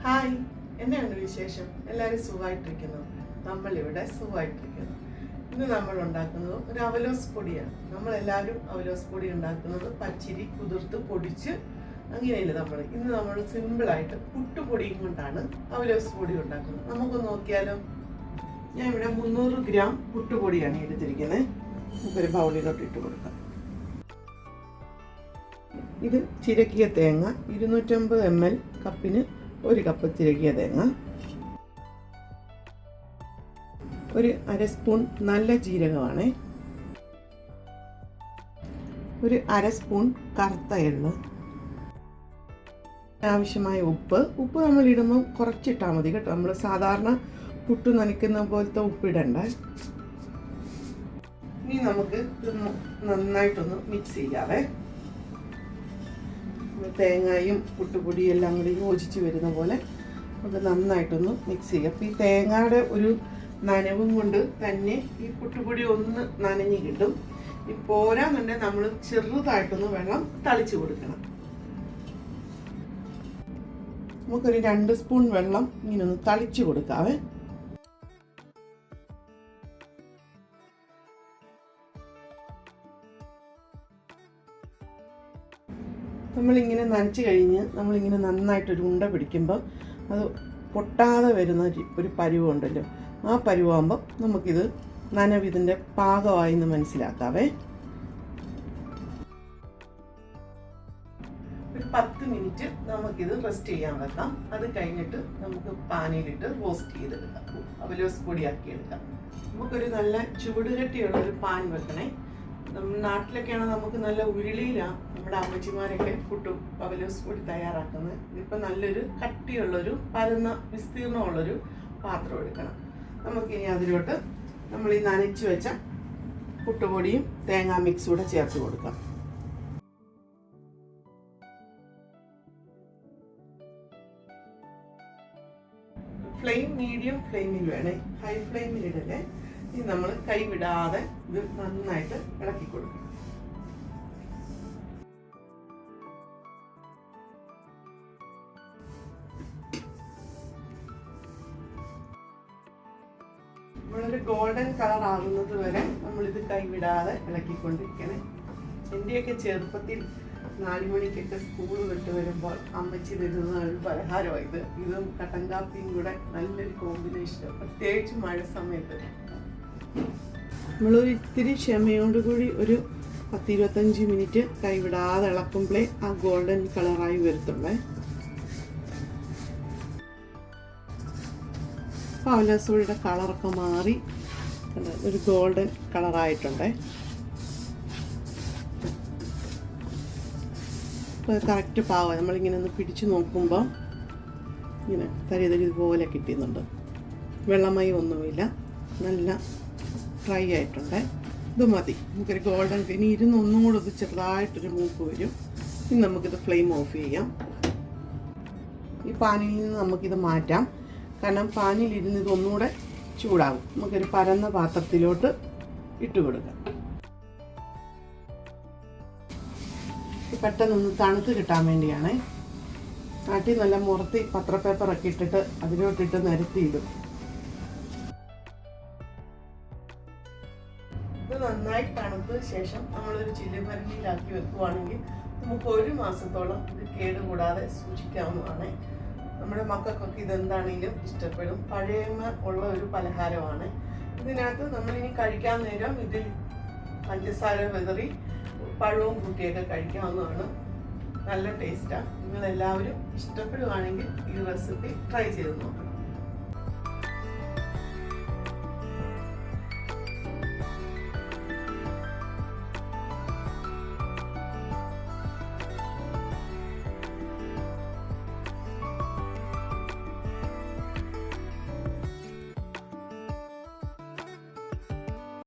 Hi, എന്നാണ് വിശേഷം? എല്ലാവരും സുഖമായിട്ടിരിക്കുന്നു. നമ്മളിവിടെ സുഖമായിട്ടിരിക്കുന്നു. ഇന്ന് നമ്മൾ ഉണ്ടാക്കുന്നത് ഒരു അവലോസ് പൊടിയാണ്. നമ്മളെല്ലാവരും അവലോസ് പൊടി ഉണ്ടാക്കുന്നത് പച്ചരി കുതിർത്ത് പൊടിച്ച് അങ്ങനെയല്ല. ഇന്ന് നമ്മൾ സിമ്പിളായിട്ട് പുട്ടുപൊടിയും കൊണ്ടാണ് അവലോസ് പൊടി ഉണ്ടാക്കുന്നത്. നമുക്ക് നോക്കിയാലോ. ഞാൻ ഇവിടെ 300 ഗ്രാം പുട്ടുപൊടിയാണ് എടുത്തിരിക്കുന്നത്. നമുക്കൊരു ബൗളിലോട്ട് ഇട്ട് കൊടുക്കാം. ഇത് ചിരകിയ തേങ്ങ 250 ml കപ്പിന് 1 കപ്പ് ചിരകിയ തേങ്ങ, ഒരു അര സ്പൂൺ നല്ല ജീരകമാണ്, ഒരു അര സ്പൂൺ കറുത്ത എള്ള്, ആവശ്യമായ ഉപ്പ് നമ്മൾ ഇടുമ്പോൾ കുറച്ചിട്ടാൽ മതി കേട്ടോ. നമ്മൾ സാധാരണ പുട്ട് നനയ്ക്കുന്ന പോലത്തെ ഉപ്പിടണ്ട. ഇനി നമുക്ക് ഇത് നന്നായിട്ടൊന്ന് മിക്സ് ചെയ്യാവേ. തേങ്ങയും പുട്ടുപൊടിയും എല്ലാം കൂടി യോജിച്ച് വരുന്ന പോലെ നമുക്ക് നന്നായിട്ടൊന്ന് മിക്സ് ചെയ്യാം. അപ്പോൾ ഈ തേങ്ങയുടെ ഒരു നനവും കൊണ്ട് തന്നെ ഈ പുട്ടുപൊടി ഒന്ന് നനഞ്ഞ് കിട്ടും. ഈ പോരാന്നുണ്ടെങ്കിൽ നമ്മൾ ചെറുതായിട്ടൊന്ന് വെള്ളം തളിച്ച് കൊടുക്കണം. നമുക്കൊരു 2 സ്പൂൺ വെള്ളം ഇങ്ങനെ ഒന്ന് തളിച്ച് കൊടുക്കാവേ. നമ്മളിങ്ങനെ നനച്ച് കഴിഞ്ഞ് നമ്മളിങ്ങനെ നന്നായിട്ടൊരു ഉണ്ട പിടിക്കുമ്പോൾ അത് പൊട്ടാതെ വരുന്ന ഒരു പരുവുണ്ടല്ലോ, ആ പരുവാകുമ്പോൾ നമുക്കിത് നനവിതിൻ്റെ പാകമായി എന്ന് മനസ്സിലാക്കാവേ. ഒരു 10 മിനിറ്റ് നമുക്കിത് റെസ്റ്റ് ചെയ്യാൻ വെക്കാം. അത് കഴിഞ്ഞിട്ട് നമുക്ക് പാനിലിട്ട് റോസ്റ്റ് ചെയ്തെടുക്കാം, അവലോസ് പൊടിയാക്കി എടുക്കാം. നമുക്കൊരു നല്ല ചൂടുകട്ടിയുള്ളൊരു പാൻ വെക്കണേ. നമ്മുടെ നാട്ടിലൊക്കെയാണ് നമുക്ക് നല്ല ഉരുളിയിലാണ് നമ്മുടെ അമ്മച്ചിമാരൊക്കെ പുട്ടും അവലോസ് പൊടി തയ്യാറാക്കുന്നത്. ഇതിപ്പോൾ നല്ലൊരു കട്ടിയുള്ളൊരു പരന്ന വിസ്തീർണമുള്ളൊരു പാത്രം എടുക്കണം. നമുക്കിനി അതിലോട്ട് നമ്മൾ ഈ നനച്ച് വെച്ച പുട്ടുപൊടിയും തേങ്ങാ മിക്സ് കൂടെ ചേർത്ത് കൊടുക്കാം. ഫ്ലെയിം മീഡിയം ഫ്ലെയിമിൽ വേണേ, ഹൈ ഫ്ലെയിമിൽ ഇടല്ലേ. ഇനി നമ്മൾ കൈ വിടാതെ ഇത് നന്നായിട്ട് ഇളക്കി കൊടുക്കണം. നമ്മളൊരു ഗോൾഡൻ കളർ ആകുന്നത് വരെ നമ്മളിത് കൈവിടാതെ ഇളക്കിക്കൊണ്ടിരിക്കണേ. എൻ്റെയൊക്കെ ചെറുപ്പത്തിൽ 4 മണിക്കൊക്കെ സ്കൂൾ വിട്ട് വരുമ്പോൾ അമ്മച്ചി തരുന്ന ഒരു പലഹാരമാണ് ഇതും കട്ടൻ കാപ്പിയും കൂടെ നല്ലൊരു കോമ്പിനേഷൻ, പ്രത്യേകിച്ച് മഴ സമയത്ത്. നമ്മളൊരു ഇത്തിരി ക്ഷമയോടുകൂടി ഒരു 10-25 മിനിറ്റ് കൈവിടാതെ ഇളക്കുമ്പോഴേ ആ ഗോൾഡൻ കളറായി വരത്തുള്ളേ. അവലോസ് പൊടിയുടെ കളറൊക്കെ മാറി ഒരു ഗോൾഡൻ കളറായിട്ടുണ്ടേ. അപ്പോൾ കറക്റ്റ് പാകം. നമ്മളിങ്ങനെ ഒന്ന് പിടിച്ചു നോക്കുമ്പോൾ ഇങ്ങനെ തരി പോലെ കിട്ടുന്നുണ്ട്. വെള്ളമയം ഒന്നുമില്ല, നല്ല ഫ്രൈ ആയിട്ടുണ്ട്. ഇത് മതി. നമുക്കൊരു ഗോൾഡൻ ഇനി ഒന്നും കൂടെ ഇത് ചെറുതായിട്ടൊരു മൂപ്പ് വരും. ഇനി നമുക്കിത് ഫ്ലെയിം ഓഫ് ചെയ്യാം. ഈ പാനിൽ നിന്ന് നമുക്കിത് മാറ്റാം. കാരണം പാനിലിരുന്ന് ഇതൊന്നുകൂടെ ചൂടാകും. നമുക്കൊരു പരന്ന പാത്രത്തിലോട്ട് ഇട്ട് കൊടുക്കാം. പെട്ടെന്നൊന്ന് തണുത്ത് കിട്ടാൻ വേണ്ടിയാണ്. നാട്ടിൽ നല്ല മുറത്തി പത്രപ്പേപ്പറൊക്കെ ഇട്ടിട്ട് അതിലോട്ടിട്ട് നിരത്തിയിടും. ഇത് നന്നായി തണുത്ത ശേഷം നമ്മളൊരു ചില്ലുഭരണിയിലാക്കി വെക്കുവാണെങ്കിൽ നമുക്ക് 1 മാസത്തോളം ഇത് കേടുകൂടാതെ സൂക്ഷിക്കാവുന്നതാണ്. നമ്മുടെ മക്കൾക്കൊക്കെ ഇതെന്താണെങ്കിലും ഇഷ്ടപ്പെടും. പഴയമ ഉള്ള ഒരു പലഹാരമാണ്. ഇതിനകത്ത് നമ്മളിനി കഴിക്കാൻ നേരം ഇതിൽ പഞ്ചസാര വിതറി പഴവും കൂട്ടിയൊക്കെ കഴിക്കാവുന്നതാണ്. നല്ല ടേസ്റ്റാണ്. നിങ്ങളെല്ലാവരും ഇഷ്ടപ്പെടുകയാണെങ്കിൽ ഈ റെസിപ്പി ട്രൈ ചെയ്ത് നോക്കണം.